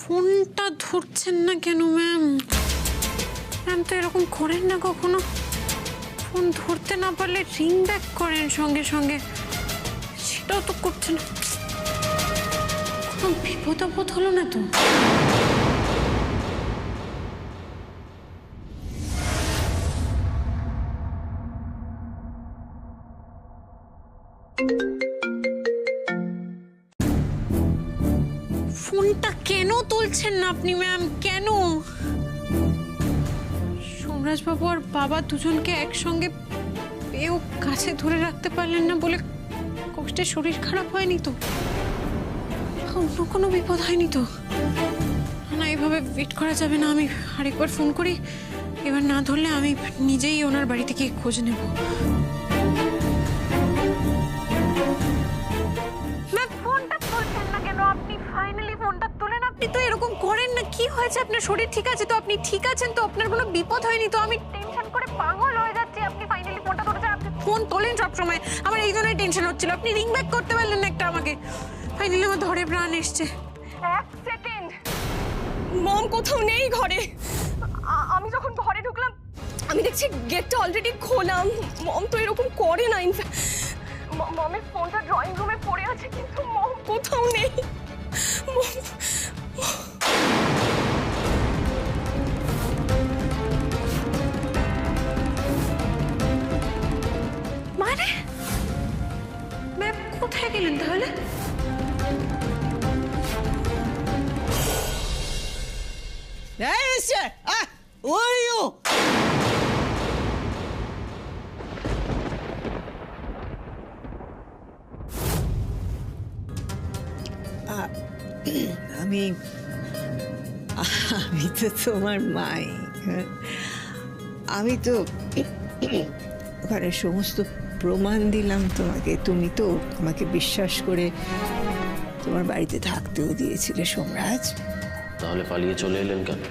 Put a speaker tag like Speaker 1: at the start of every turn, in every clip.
Speaker 1: ফোনটা ধরছেন না কেন ম্যাম? ম্যাম তো এরকম করেন না কখনো। ফোন ধরতে না পারলে রিং ব্যাক করেন সঙ্গে সঙ্গে, সেটাও তো করছেন। কোনো বিপদ আপদ হলো না তো? ফোনটা কেন তুলছেন না আপনি ম্যাম? কেন? সোমরাজবাবু আর বাবা দুজনকে একসঙ্গে পেয়েও কাছে ধরে রাখতে পারলেন না বলে কষ্টে শরীর খারাপ হয়নি তো? অন্য কোনো বিপদ হয়নি তো? না, এভাবে ওয়েট করা যাবে না। আমি আরেকবার ফোন করি, এবার না ধরলে আমি নিজেই ওনার বাড়ি থেকে খোঁজ নেব। আপনি তো এরকম করেন না। কি হয়েছে আপনার? শরীর ঠিক আছে তো? আপনি ঠিক আছেন তো? আপনার কোনো বিপদ হয়নি তো? আমি টেনশন করে পাগল হয়ে যাচ্ছি। আপনি ফাইনালি ফোনটা ধরেছেন। আপনি ফোন তোলেন সবসময়, আমার এই জন্যই টেনশন হচ্ছিল। আপনি রিং ব্যাক করতে পারলেন না একটা আমাকে। ফাইনালি আমার ধরে প্রাণ এসছে।
Speaker 2: এক সেকেন্ড, মম কোথাও নেই ঘরে। আমি যখন ঘরে ঢুকলাম আমি দেখছি গেটটা অলরেডি খোলা। মম তো এরকম করে না। মমের ফোনটা ড্রয়িং রুমে পড়ে আছে, কিন্তু মম কোথাও নেই।
Speaker 1: মানে ম্যাম কোথায় গেলেন তাহলে?
Speaker 3: আমি আমি তো তোমার মাই। আমি তো ওখানে সমস্ত প্রমাণ দিলাম তোমাকে। তুমি তো আমাকে বিশ্বাস করে তোমার বাড়িতে থাকতেও দিয়েছিলে সোমরাজ।
Speaker 4: তাহলে পালিয়ে চলে এলেন কেন?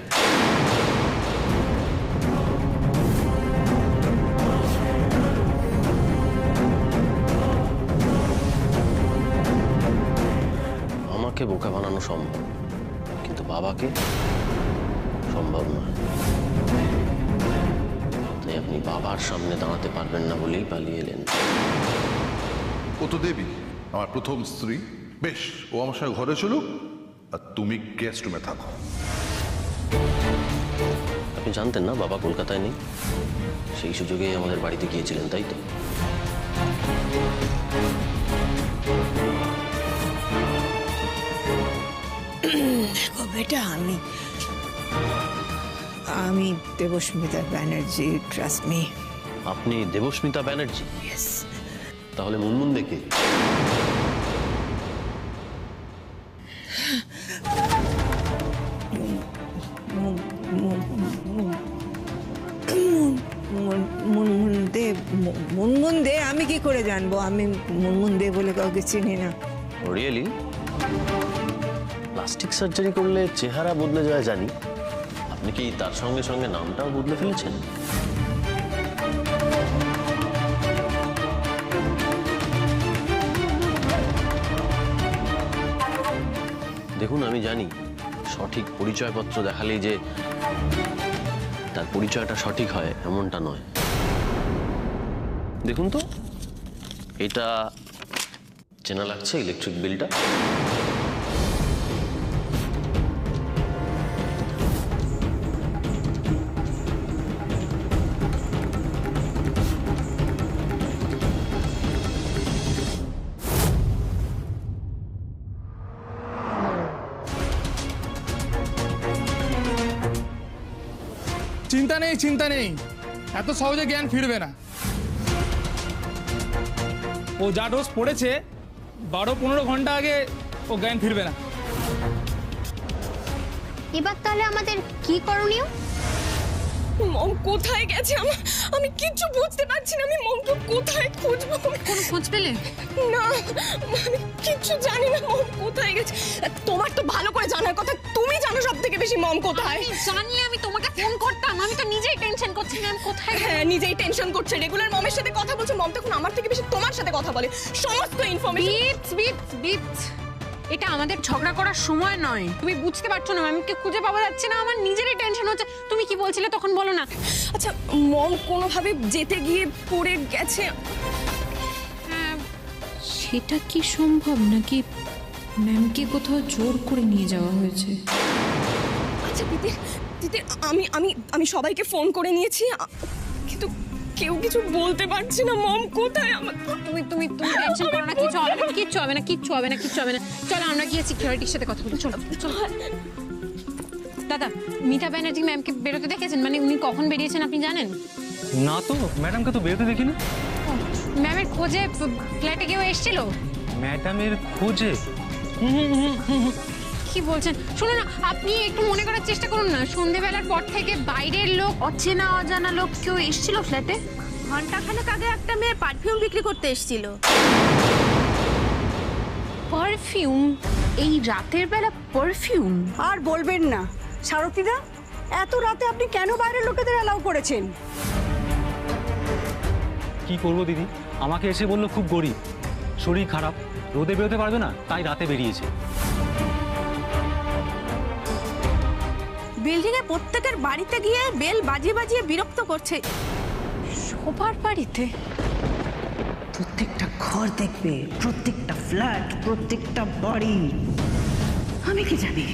Speaker 4: আমাকে বোকা বানানো সম্ভব, কিন্তু বাবাকে সম্ভব নয়। তাই আপনি বাবার সামনে দাঁড়াতে পারবেন না বলেই পালিয়ে এলেন।
Speaker 5: ও তো দেবী, আমার প্রথম স্ত্রী। বেশ, ও আমার সঙ্গে ঘরে চলুক, আর তুমি গেস্ট রুমে থাকো।
Speaker 4: আপনি জানতেন না বাবা কলকাতায় নেই? সেই সুযোগেই আমাদের বাড়িতে গিয়েছিলেন, তাই তো?
Speaker 3: দেখো বেটা, আমি দেবস্মিতা ব্যানার্জি, ট্রাস্ট মি।
Speaker 4: আপনি দেবস্মিতা ব্যানার্জি?
Speaker 3: ইয়েস।
Speaker 4: তাহলে মুনমুন দেখে?
Speaker 3: মুনমুন দে আমি কি করে জানবো? আমি মুনমুন দে বলে কাউকে চিনি না।
Speaker 4: ও রিয়েলি? প্লাস্টিক সার্জারি করলে চেহারা বদলে যায় জানি, আপনি কি তার সঙ্গে সঙ্গে নামটাও বদলে ফেলেছেন? দেখুন, আমি জানি সঠিক পরিচয়পত্র দেখালেই যে তার পরিচয়টা সঠিক হয় এমনটা নয়। দেখুন তো, এটা চেনা লাগছে, ইলেকট্রিক বিলটা।
Speaker 6: চিন্তা নেই, এত সহজে জ্ঞান ফিরবে না। ও যা ডোজ পড়েছে 12-15 ঘন্টা আগে, ও জ্ঞান ফিরবে না।
Speaker 7: এবার তাহলে আমাদের কি করণীয়?
Speaker 2: মম কোথায় গেছে আমি কিচ্ছু বুঝতে পারছি না। আমি মমকে কোথায় খুঁজবো?
Speaker 1: কোনো খোঁজ পেলে?
Speaker 2: না, আমি কিচ্ছু জানি না মম কোথায় গেছে। তোমার তো ভালো করে জানার কথা, তুমি জানো সব থেকে বেশি মম কোথায়।
Speaker 1: আমি জানলে আমি তোমাকে ফোন করতাম। আমি তো নিজেই টেনশন করছি ম্যাম, কোথায়?
Speaker 2: হ্যাঁ, নিজেই টেনশন করছে। রেগুলার মমের সাথে কথা বলছে, মম তখন আমার থেকে বেশি তোমার সাথে কথা বলে। সমস্ত ইনফরমেশন।
Speaker 1: বিপস বিপস বিপস এটা আমাদের ঝগড়া করার সময় নয়। তুমি বুঝতে পারছো না, ম্যামকে খুঁজে পাওয়া যাচ্ছে না, আমার নিজেরই টেনশন হচ্ছে। তুমি কি বলছিলে তখন বলো না।
Speaker 2: আচ্ছা, মম কোনোভাবে যেতে গিয়ে পড়ে গেছে।
Speaker 1: হ্যাঁ,
Speaker 8: সেটা কি সম্ভব নাকি ম্যামকে কোথাও জোর করে নিয়ে যাওয়া হয়েছে?
Speaker 2: আচ্ছা তিতির, তিতির, আমি আমি আমি সবাইকে ফোন করে নিয়েছি, কিন্তু কেউ কিছু বলতে পারছে না মম কোথায়।
Speaker 1: তুমি তুমি তুমি টেনশন করো না, কিছু হবে না, কিচ্ছু হবে না, কিচ্ছু হবে না, কিচ্ছু হবে না। চলো আমরা গিয়ে সিকিউরিটির সাথে কথা বলি, চলো চলো। দাদা, মিতা ব্যানার্জি ম্যামকে বেরোতে দেখেছেন? মানে উনি কখন বেরিয়েছেন আপনি জানেন?
Speaker 6: না তো, ম্যাডামকে তো বেরোতে দেখিনি।
Speaker 1: ম্যামের খোঁজে ফ্ল্যাটে কেউ এসেছিল?
Speaker 6: ম্যাডামের খোঁজে?
Speaker 1: কি বলছেন? শুনুন না, আপনি একটু মনে করার চেষ্টা করুন না। সন্ধেবেলার পর থেকে বাইরের লোক, অচেনা অজানা লোক কেউ এসেছিল ফ্ল্যাটে?
Speaker 9: ঘন্টাখানেক আগে একটা মেয়ে পারফিউম বিক্রি করতে এসেছিল।
Speaker 1: পারফিউম? এই রাতের বেলা পারফিউম?
Speaker 10: আর বলবেন না সারথীদা, এত রাতে আপনি কেন বাইরের লোকেদের অ্যালাউ করেছেন?
Speaker 6: কি করবো দিদি, আমাকে এসে বললো খুব গরিব, শরীর খারাপ, রোদে বেরোতে পারবে না, তাই রাতে বেরিয়েছে।
Speaker 9: বিল্ডিং এ প্রত্যেকের বাড়িতে গিয়ে বেল বাজিয়ে বাজিয়ে বিরক্ত করছে।
Speaker 1: সবার বাড়িতে?
Speaker 10: প্রত্যেকটা ঘর দেখবে, প্রত্যেকটা ফ্ল্যাট, প্রত্যেকটা বাড়ি। আমি কি জানি,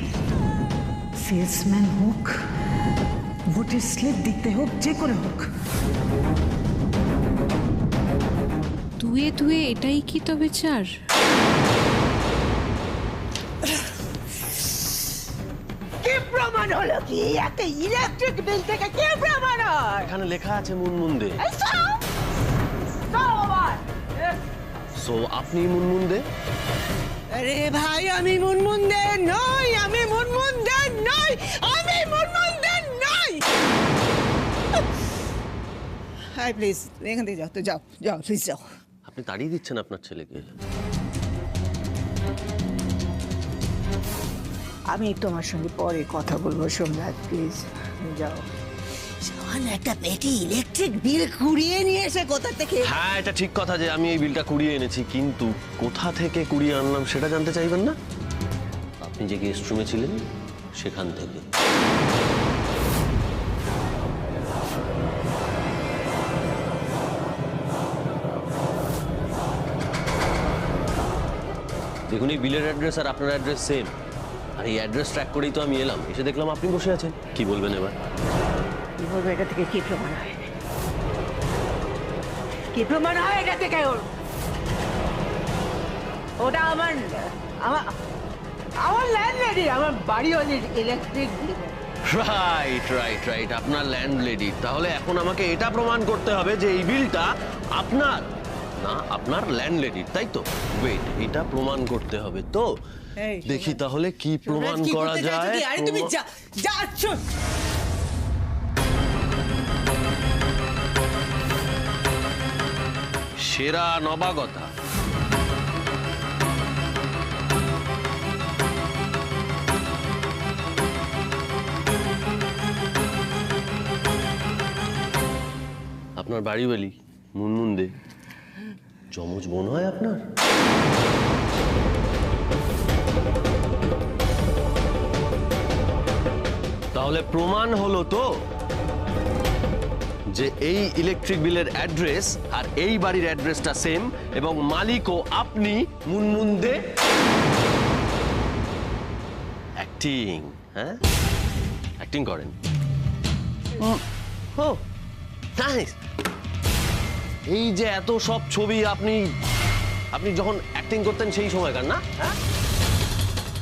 Speaker 10: সেলসম্যান হোক, ভোটের স্লিপ দিতে হোক, যে করে হোক।
Speaker 8: দুয়ে দুয়ে এটাই কি তবে চার?
Speaker 10: কি প্রমাণ হলো? কি একটা ইলেকট্রিক বিল থেকে কি প্রমাণ হয়?
Speaker 4: এখানে লেখা আছে মুনমুন দে। সো আপনি মুনমুন দে?
Speaker 10: আরে ভাই, আমি মুনমুন দে নই, আমি মুনমুন দে নই, আমি মুনমুন দে নই। হাই প্লিজ, এখান থেকে যাও তো, যাও যাও প্লিজ যাও।
Speaker 4: আপনি তাড়িয়ে দিচ্ছেন আপনার ছেলেকে।
Speaker 3: আমি তোমার সঙ্গে পরে কথা বলবো সম্রাট, প্লিজ যাও।
Speaker 10: সামান্য একটা পেটি ইলেকট্রিক বিল কুড়িয়ে নিয়ে এসে কোথা থেকে?
Speaker 4: হ্যাঁ, এটা ঠিক কথা যে আমি এই বিলটা কুড়িয়ে এনেছি, কিন্তু কোথা থেকে কুড়িয়ে আনলাম সেটা জানতে চাইবেন না? আপনি যে গেস্ট রুমে ছিলেন সেখান থেকে। দেখুন, এই বিলের অ্যাড্রেস আর আপনার অ্যাড্রেস সেম, আর এই অ্যাড্রেস ট্র্যাক করেই তো আমি এলাম। এসে দেখলাম আপনি বসে আছেন। কি বলবেন এবার?
Speaker 10: কি বলবো, এটা থেকে কি প্রমাণ হয়? কি প্রমাণ হয় এটা থেকে? ওটা আমার আমার আমার ল্যান্ডলেডি, আমার বাড়িওয়ালির electric bill.
Speaker 4: Right right right, আপনার ল্যান্ডলেডি। তাহলে এখন আমাকে এটা প্রমাণ করতে হবে যে এই বিলটা আপনার না, আপনার ল্যান্ডলেডির, তাই তো? ওয়েট, এটা প্রমাণ করতে হবে তো। দেখি তাহলে কি প্রমাণ করা যায়।
Speaker 10: আরে তুমি যাচ্ছ।
Speaker 4: সেরা নবাগতা। আপনার বাড়িওয়ালি মুনমুন দে যমজ বোন হয় আপনার? তাহলে প্রমাণ হলো তো যে এই ইলেকট্রিক বিলের অ্যাড্রেস আর এই বাড়ির অ্যাড্রেসটা সেম, এবং মালিকও আপনি মুনমুন দে। অ্যাক্টিং, হ্যাঁ অ্যাক্টিং করেন। ও নাইস। এই যে এত সব ছবি আপনি আপনি যখন অ্যাক্টিং করতেন সেই সময়কার না? হ্যাঁ,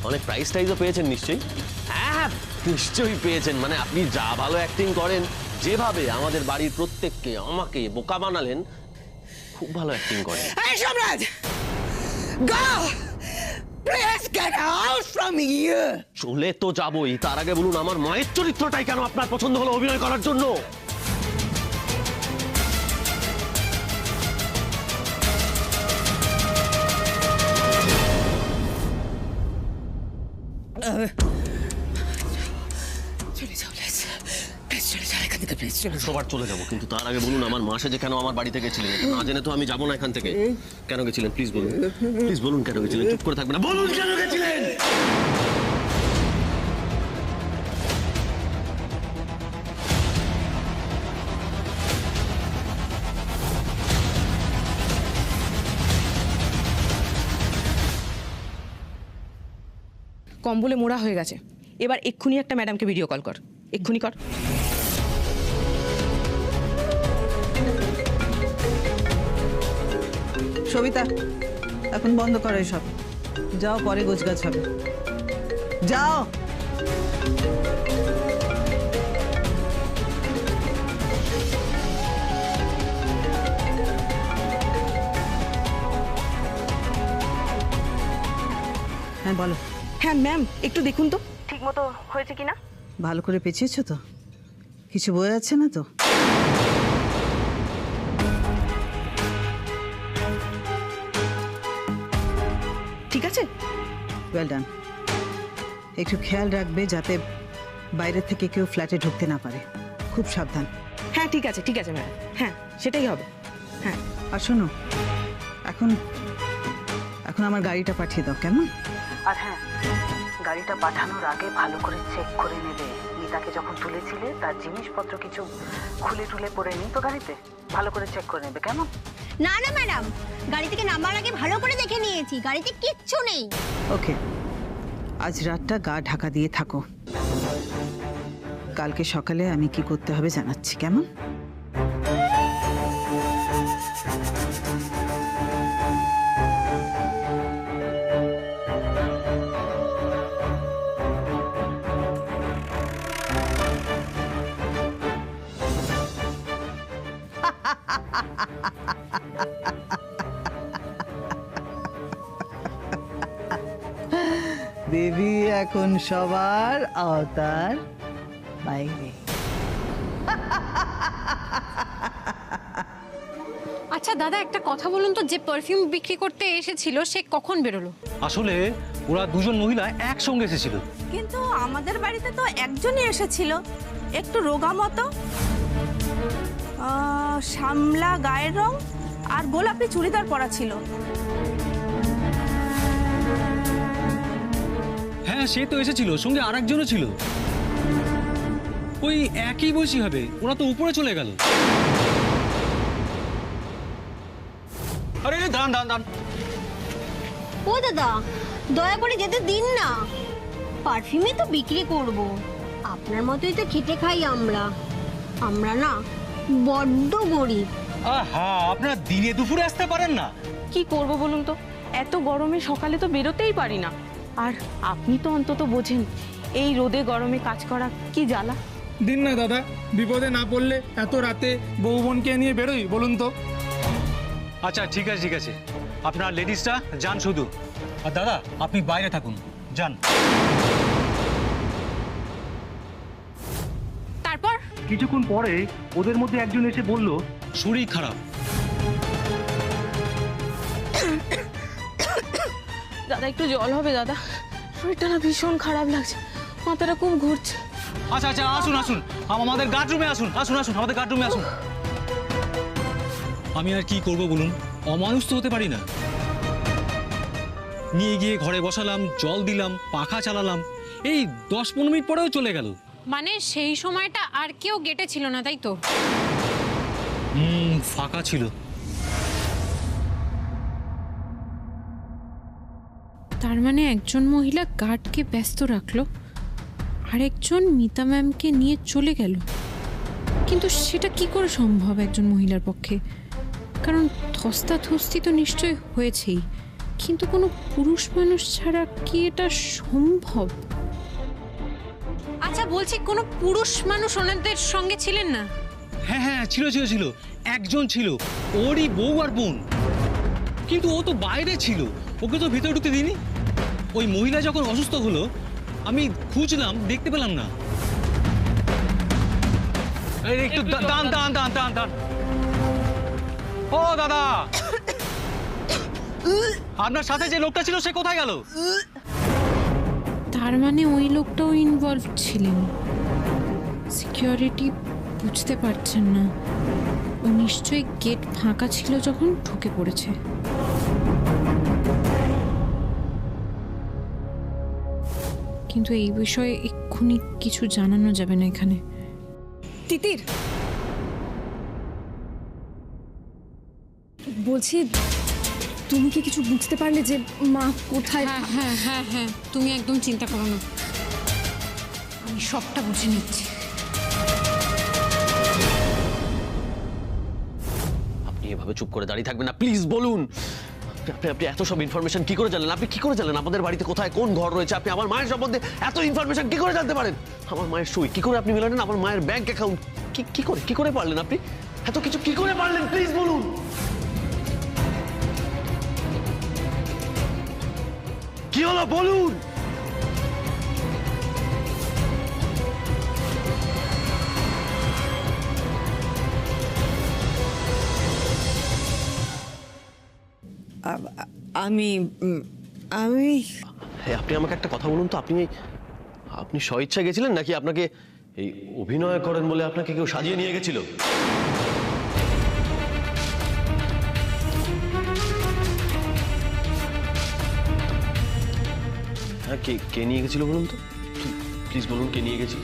Speaker 4: অনেক প্রাইজ টাইজও পেয়েছেন নিশ্চয়ই? হ্যাঁ নিশ্চয়ই পেয়েছেন। মানে আপনি যা ভালো অ্যাক্টিং করেন, যেভাবে আমাদের বাড়ির প্রত্যেককে আমাকে বোকা বানালেন, খুব ভালো অ্যাক্টিং করেন।
Speaker 10: এই Samrat, go please get out from here.
Speaker 4: চলে তো যাবই, তার আগে বলুন আমার মায়ের চরিত্রটাই কেন আপনার পছন্দ হলো অভিনয় করার জন্য?
Speaker 3: চলে যাও প্লিজ, প্লিজ চলে যাও এখান থেকে, প্লিজ চলে যাও।
Speaker 4: সবার চলে যাবো, কিন্তু তার আগে বলুন আমার মা যে কেন আমার বাড়িতে গেছিলেন? এটা না জেনে তো আমি যাবো না এখান থেকে। কেন গেছিলেন প্লিজ বলুন, প্লিজ বলুন কেন গেছিলেন, চুপ করে থাকবেন না, বলুন কেন গেছিলেন।
Speaker 9: কম্বলে মোড়া হয়ে গেছে, এবার এক্ষুনি একটা ম্যাডামকে ভিডিও কল কর, এক্ষুনি কর।
Speaker 10: সবিতা, এখন বন্ধ করো এসব, যাও পরে গোছগাছ হবে, যাও। হ্যাঁ বলো।
Speaker 9: হ্যাঁ ম্যাম, একটু দেখুন তো ঠিক মতো হয়েছে কিনা।
Speaker 10: ভালো করে পেঁচিয়েছো তো? কিছু বয়ে যাচ্ছে না তো?
Speaker 9: ঠিক আছে,
Speaker 10: ওয়েল ডান। একটু খেয়াল রাখবে যাতে বাইরে থেকে কেউ ফ্ল্যাটে ঢুকতে না পারে, খুব সাবধান।
Speaker 9: হ্যাঁ ঠিক আছে ম্যাডাম, হ্যাঁ সেটাই হবে। হ্যাঁ
Speaker 10: আর শোনো, এখন এখন আমার গাড়িটা পাঠিয়ে দাও, কেমন? আর হ্যাঁ, গাড়িটা পাঠানোর আগে ভালো করে চেক করে নেবে। মিতাকে যখন তুলেছিলে তার জিনিসপত্র কিছু খুলে টুলে পড়ে নি তো গাড়িতে, ভালো করে চেক করে নেবে, কেমন?
Speaker 7: না না ম্যাডাম, গাড়ি থেকে নামার আগে ভালো করে দেখে নিয়েছি, গাড়িতে কিচ্ছু নেই।
Speaker 10: ওকে, আজ রাতটা গা ঢাকা দিয়ে থাকো, কালকে সকালে আমি কি করতে হবে জানাচ্ছি, কেমন? দেবী এখন সবার আওতার বাইরে।
Speaker 1: আচ্ছা দাদা, একটা কথা বলুন তো, যে পারফিউম বিক্রি করতে এসেছিল সে কখন বেরোলো?
Speaker 6: আসলে ওরা দুজন মহিলা একসঙ্গে এসেছিল।
Speaker 9: কিন্তু আমাদের বাড়িতে তো একজনই এসেছিল, একটু রোগা মতো, শ্যামলা গায়ের রং আর গোলাপি চুড়িদার পরা ছিল।
Speaker 6: হ্যাঁ সে তো এসেছিল, সঙ্গে আরেকজনও ছিল, ওই একই বয়সী হবে। ওরা তো উপরে চলে গেল। আরে দাঁড়ান দাঁড়ান দাঁড়ান,
Speaker 7: ও দাদা, দয়া করে যেতে দিন না, পারফিউমই তো বিক্রি করব। আপনার মতোই তো খেটে খাই আমরা, আমরা না বড্ড গরিব।
Speaker 6: আহা আপনারা দিনে দুপুরে আসতে পারেন না?
Speaker 9: কি করব বলুন তো, এত গরমে সকালে তো বেরোতেই পারি না। আর আপনি তো অন্তত বোঝেন এই রোদে গরমে কাজ করা কি জ্বালা।
Speaker 11: দিন না দাদা, বিপদে না পড়লে এত রাতে বউ বোনকে নিয়ে বেরোই বলুন তো?
Speaker 6: আচ্ছা ঠিক আছে ঠিক আছে, আপনার লেডিসটা যান শুধু, আর দাদা আপনি বাইরে থাকুন, যান।
Speaker 1: তারপর
Speaker 6: কিছুক্ষণ পরে ওদের মধ্যে একজন এসে বলল শরীর খারাপ।
Speaker 9: দাদা একটু জল হবে দাদা, শরীরটা না ভীষণ খারাপ লাগছে, মাথাটা খুব ঘুরছে।
Speaker 6: আচ্ছা আচ্ছা আসুন আসুন, আমাদের গার্ডরুমে আসুন, আসুন আসুন আমাদের গার্ডরুমে আসুন। আমি আর কি করব বলুন, অমানুষ তো হতে পারি না। নিয়ে গিয়ে ঘরে বসালাম, জল দিলাম, পাখা চালালাম, এই 10-15 মিনিট পরেও চলে গেল।
Speaker 1: মানে সেই সময়টা আর কেউ গেটে ছিল না, তাই তো?
Speaker 6: ফাঁকা ছিল।
Speaker 8: তার মানে একজন মহিলা গার্ডকে ব্যস্ত রাখলো, আরেকজন মিতা ম্যামকে নিয়ে চলে গেল। কিন্তু সেটা কি করে সম্ভব একজন মহিলার পক্ষে? কারণ ধস্তাধস্তি তো নিশ্চয় হয়েছেই, কিন্তু কোনো পুরুষ মানুষ ছাড়া কি এটা সম্ভব?
Speaker 1: আচ্ছা বলছি, কোনো পুরুষ মানুষ ওনাদের সঙ্গে ছিলেন না?
Speaker 6: হ্যাঁ হ্যাঁ ছিল ছিল ছিল, একজন ছিল, ওরই বউ আর বোন। কিন্তু ও তো বাইরে ছিল, ওকে তো ভিতরে ঢুকতে দিইনি। ওই মহিলা যখন অসুস্থ হলো আমি খুঁজলাম, দেখতে পেলাম না। একটু দান দান দান দান দান। ও দাদা, আপনার সাথে যে লোকটা ছিল সে কোথায় গেল?
Speaker 8: তার মানে ওই লোকটাও ইনভলভ ছিলেন। সিকিউরিটি বুঝতে পারছেন না, ও নিশ্চয়ই গেট ফাঁকা ছিল যখন ঢুকে পড়েছে। কিন্তু এই বিষয়ে এক্ষুনি কিছু জানানো যাবে না এখানে।
Speaker 2: তিতির, বলছি তুমি কি কিছু বুঝতে পারলে যে মা কোথায়?
Speaker 8: হ্যাঁ হ্যাঁ হ্যাঁ হ্যাঁ, তুমি একদম চিন্তা করো না, আমি সবটা বুঝে নিচ্ছি।
Speaker 4: আপনি এভাবে চুপ করে দাঁড়িয়ে থাকবেন না, প্লিজ বলুন। আপনি এত সব ইনফরমেশন কি করে জানলেন? আপনি কি করে জানলেন আমাদের বাড়িতে কোথায় কোন ঘর রয়েছে? আপনি আমার মায়ের সম্বন্ধে এত ইনফরমেশন কি করে জানতে পারেন? আমার মায়ের সই কি করে আপনি মেলালেন? আমার মায়ের ব্যাংক অ্যাকাউন্ট কি করে পারলেন? আপনি এত কিছু কি করে পারলেন? প্লিজ বলুন। কি হলো বলুন।
Speaker 3: আমি আমি
Speaker 4: আপনি আমাকে একটা কথা বলুন তো, আপনি স্বইচ্ছা গেছিলেন নাকি আপনাকে এই অভিনয় করেন বলে আপনাকে কেউ সাজিয়ে নিয়ে গেছিল? হ্যাঁ, কে নিয়ে গেছিল বলুন তো, প্লিজ বলুন কে নিয়ে গেছিল?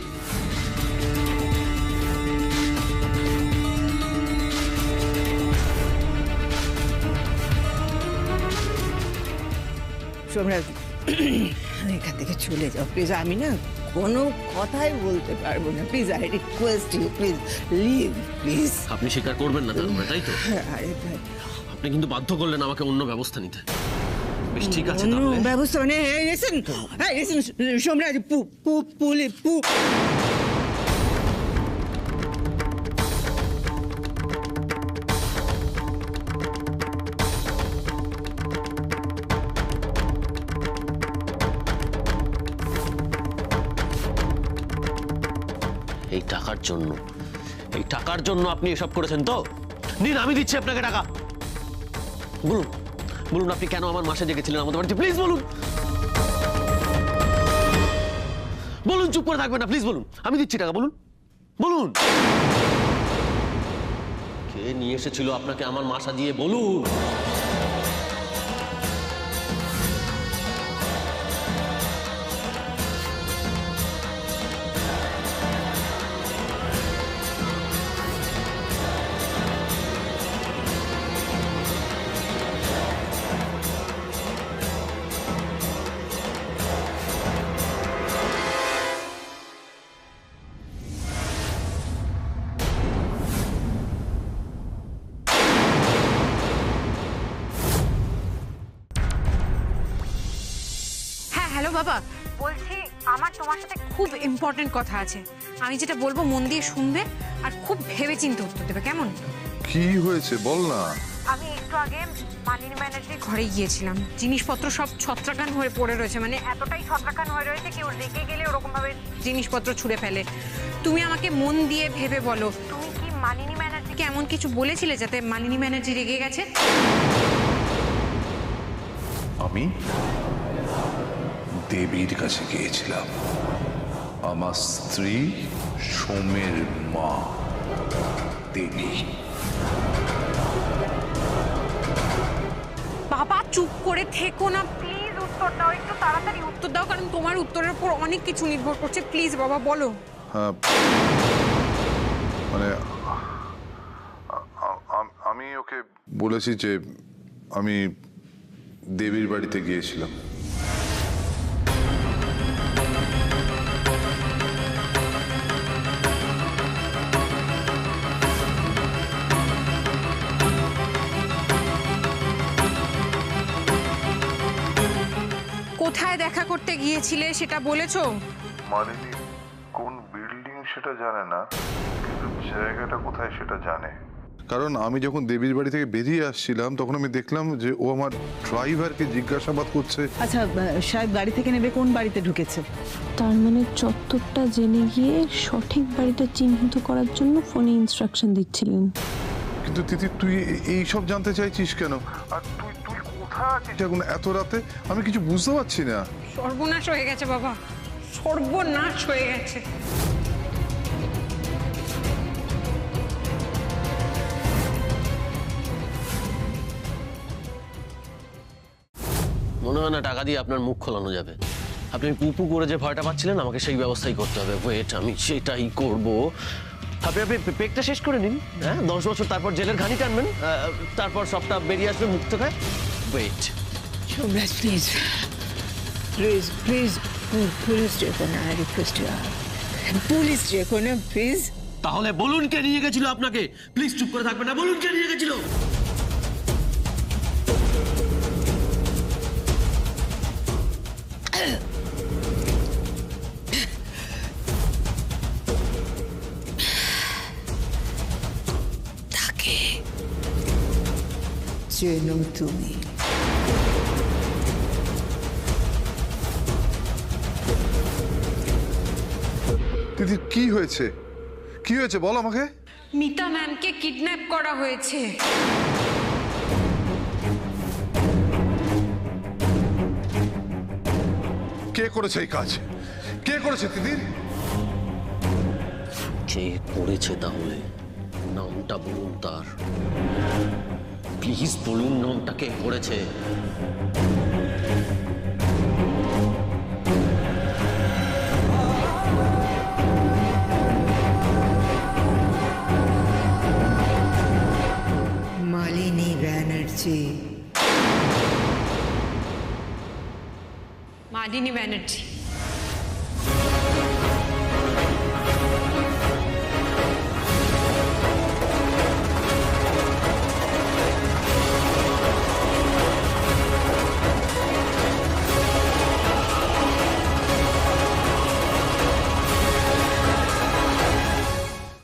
Speaker 3: সোমরাজ, এখান থেকে চলে যাও প্লিজ। আমি না কোনো কথাই বলতে পারবো না। Please, I request you, please leave please.
Speaker 4: আপনি স্বীকার করবেন না তার মানে, তাই তো?
Speaker 3: আরে ভাই,
Speaker 4: আপনি কিন্তু বাধ্য করলেন আমাকে অন্য ব্যবস্থা নিতে। বেশ, ঠিক আছে
Speaker 3: অন্য
Speaker 4: তাহলে।
Speaker 3: ব্যবস্থা মানে সোমরাজ,
Speaker 4: এই টাকার জন্য আপনি এসব করেছেন তো? নিন, আমি দিচ্ছি আপনাকে টাকা। বলুন আপনি কেন আমার মাসে জেগেছিলেন আমাদের বাড়িতে? প্লিজ বলুন, চুপ করে থাকবেন না, প্লিজ বলুন। আমি দিচ্ছি টাকা, বলুন। কে নিয়ে এসেছিল আপনাকে আমার মা সাজিয়ে? বলুন।
Speaker 1: হ্যালো বাবা, বলছি আমার তোমার সাথে খুব ইম্পর্টেন্ট কথা আছে। আমি যেটা বলবো মন দিয়ে শুনবে আর খুব ভেবেচিন্তে উত্তর দেবে, কেমন?
Speaker 5: কি হয়েছে বল না।
Speaker 1: আমি একটু আগে মানিনী ব্যানার্জির ঘরে গিয়েছিলাম। জিনিসপত্র সব ছত্রাখান হয়ে পড়ে রয়েছে, মানে এতটাই ছত্রাখান হয়ে রয়েছে কেউ রেখে গেলে ওরকম ভাবে জিনিসপত্র ছুঁড়ে ফেলে। তুমি আমাকে মন দিয়ে ভেবে বলো, তুমি কি মানিনী ব্যানার্জিকে এমন কিছু বলেছিলে যাতে মানিনী ব্যানার্জি রেগে গেছে?
Speaker 5: আমি দেবীর কাছে গিয়েছিলাম, আমার স্ত্রী সোমের মা দেবী।
Speaker 1: বাবা চুপ করে থেকো না প্লিজ, উত্তর দাও, একটু তাড়াতাড়ি উত্তর দাও, কারণ তোমার উত্তরের উপর অনেক কিছু নির্ভর করছে। প্লিজ বাবা বলো।
Speaker 5: হ্যাঁ, মানে আমি ওকে বলেছি যে আমি দেবীর বাড়িতে গিয়েছিলাম।
Speaker 1: কোথায় দেখা করতে গিয়েছিলে সেটা বলেছো?
Speaker 5: মালিনী কোন বিল্ডিং সেটা জানে না, কিন্তু জায়গাটা কোথায় সেটা জানে। কারণ আমি যখন দেবীর বাড়ি থেকে বেরিয়ে আসছিলাম তখন আমি দেখলাম যে ও আমার ড্রাইভারকে জিজ্ঞাসাবাদ করছে।
Speaker 10: আচ্ছা সাহেব, গাড়ি থেকে নেবে কোন বাড়িতে ঢুকেছে?
Speaker 8: তার মানে চত্বরটা জেনে গিয়ে সঠিক বাড়িটা চিহ্নিত করার জন্য ফোনে ইনস্ট্রাকশন দিচ্ছিলেন।
Speaker 5: কিন্তু তিথি, তুই এই সব জানতে চাইছিস কেন? আর তুই কোথায় আছিস এখন এত রাতে? আমি কিছু বুঝতে পারছি না।
Speaker 1: সর্বনাশ হয়ে গেছে বাবা, সর্বনাশ হয়ে গেছে।
Speaker 4: মনে হয় না টাকা দিয়ে আপনার মুখ খোলানো যাবে। আপনি পুপু করে যে ভয়টা পাচ্ছিলেন, আমাকে সেই ব্যবস্থাই করতে হবে। ওয়েট, আমি সেটাই করব। আপনি পেকটা শেষ করে নিন, হ্যাঁ? 10 বছর তারপর জেলের ঘানি টানবেন, তারপর সবটা বেরিয়ে আসবে মুখ থেকে। Wait.
Speaker 3: Somraj please please please, police ডেকো না, রিকোয়েস্ট, পুলিশ ডেকো না প্লিজ।
Speaker 4: তাহলে বলুন কে নিয়ে গেছিল আপনাকে? প্লিজ চুপ করে থাকবেন না, বলুন কে নিয়ে গেছিল।
Speaker 3: তাকে চেনো তুমি?
Speaker 5: দিদি কি হয়েছে? কি হয়েছে বল আমাকে।
Speaker 1: মিতা ম্যামকে কিডন্যাপ করা হয়েছে।
Speaker 5: কে করেছে এই কাজ? কে করেছে দিদির?
Speaker 4: কে করেছে তাহলে? নামটা বলুন তার, প্লিজ বলুন নামটা কে করেছে।
Speaker 3: মালিনী ব্যানার্জি।
Speaker 1: মালিনী ব্যানার্জি।